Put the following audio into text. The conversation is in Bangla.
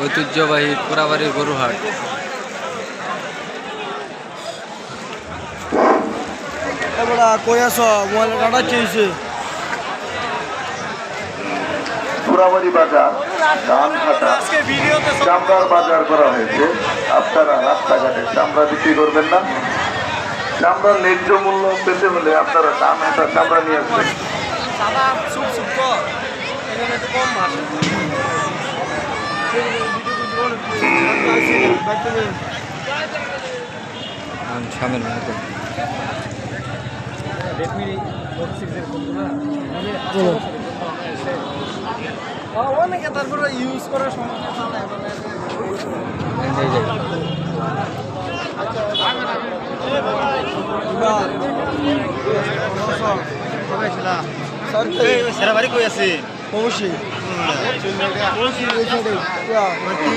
ঐতিহ্যবাহী পোড়াবাড়ির গরুহাট। কই আছো মোবাইল কাটা চেয়েছে পোড়াবাড়ি বাজার ধানঘাটা চামড়ার বাজার করা হয়েছে। আপনারা রাস্তাঘাটে চামড়া বিক্রি করবেন না। চামড়ার ন্যায্য মূল্য পেতে হলে আপনারা ধানঘাটা চামড়া নিয়ে আসবেন। সামনের মতো অনেকে তারপরে ইউজ করার সমস্যা সেরা বাড়ি কই আছে অবশ্যই কি